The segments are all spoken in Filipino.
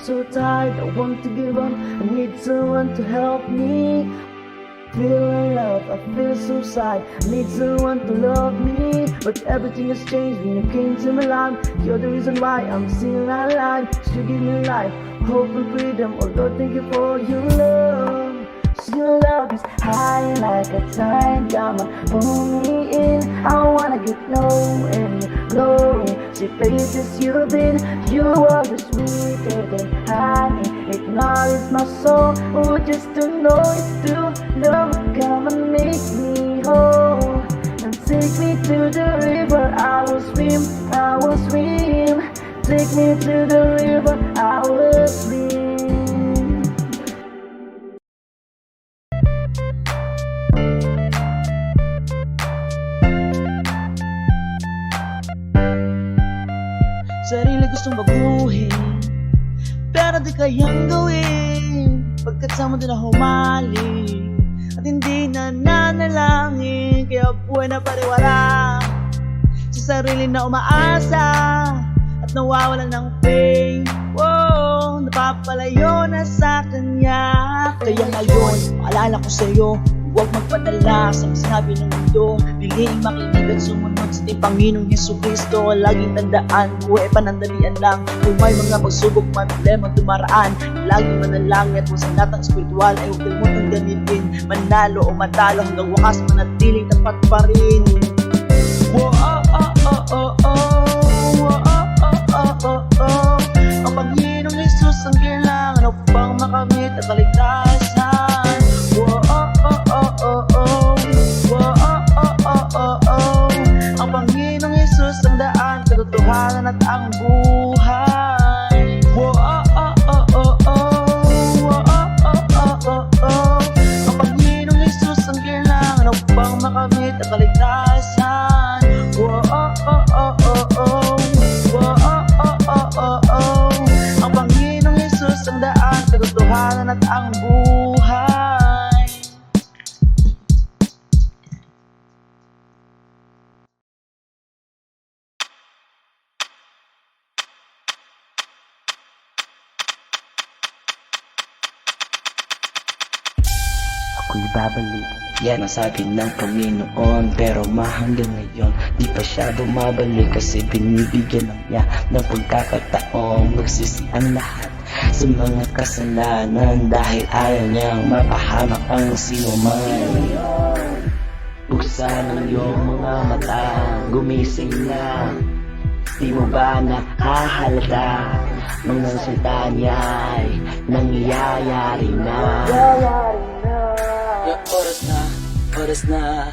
so tired, I want to give up. I need someone to help me. Feeling love, I feel so sad. I need someone to love me. But everything has changed when you came to my life. You're the reason why I'm still alive. You give me life, hope and freedom. Oh Lord, thank you for your love. Your love is high like a time gamma. Pull me in, I wanna get low and glow. See places you've been, you are the sweeter than honey. It nourishes my soul, oh just to know it's true. Love, come and make me whole. And take me to the river, I will swim, I will swim. Take me to the river, I will swim. Sarili gustong baguhin, pero di kayang gawin. Pagkat sa mundo na humali at hindi na nanalangin, kaya buhay na pariwara sa sarili na umaasa at nawawalan ng pain. Wow, napapalayo na sa kanya. Kaya ngayon, paalala ko sa'yo, huwag magpadala sa sinabi ng mundo. Piling makinig at sumunod sa ating Panginoong Jesucristo. Laging tandaan, buhay panandalian lang. Kung may mga pagsubok, may problema dumaraan, laging manalangin at kung sa natang spiritual ay huwag kalimutang gamitin. Manalo o matalo hanggang wakas manatiling tapat pa rin. Whoa, oh, oh, oh, oh, oh. Whoa, oh, oh, oh, oh, oh. Ang Panginoong Jesus ang kailangan upang makamit ang kaligtasan. Whoa, oh, oh, oh, oh, oh. Whoa, oh, oh, oh, oh, oh. Ang Panginoong Jesus ang daan, katotohanan at ang buhay. Whoa, oh, oh, oh, oh, oh. Whoa, oh, oh, oh, oh, oh. Ang Panginoong Jesus ang kailangan upang makamit ang kaligtasan. Whoa, oh, oh, oh, oh, oh. Whoa, oh, oh, oh, oh, oh. Ang Panginoong Jesus ang daan, katotohanan at ang buhay. Ako'y babalik, yan ang sabi ng Panginoon. Pero hanggang ngayon, di pa siya bumabalik. Kasi binibigyan lang niya ng pagkakataong magsisi ang lahat sa mga kasalanan. Dahil ayaw niyang mapahamak ang sino man. Buksan ang iyong mga mata, gumising na. Di mo ba nakahalata? Mga salita niya ay nangyayari na. Oras na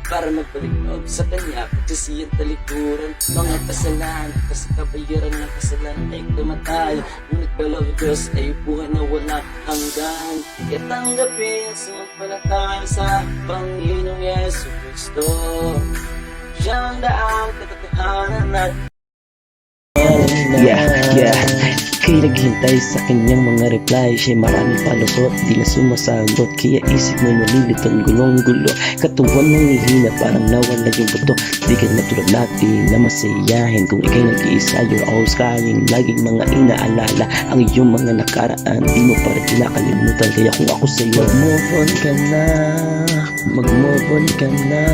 para magbalik sa kanya. Pagsisiyang talikuran, mga kasalanan, kasi kabayaran ng kasalanan ay kamatayan. Ngunit balawin Diyos ay buhay na walang hanggan. Kaya tanggapin ang sumampalataya sa Panginoong Jesucristo. Siya ang daang katotohanan at Yeah. Kaya naghintay sa kanyang mga reply. Siya'y maraming palusot, di na sumasagot. Kaya isip mo'y malilito ang gulong-gulo. Katawan mong hihina, parang nawala yung buto. Di ka matulad natin na masayahin. Kung ikay nag-iisa, you're always crying. Laging mga inaalala ang iyong mga nakaraan. Di mo pa rin kinakalimutan. Kaya kung ako sa'yo, mag-move on ka na. Mag-move on ka na.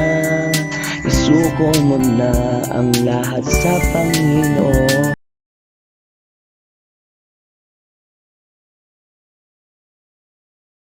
Isuko mo na ang lahat sa Panginoon.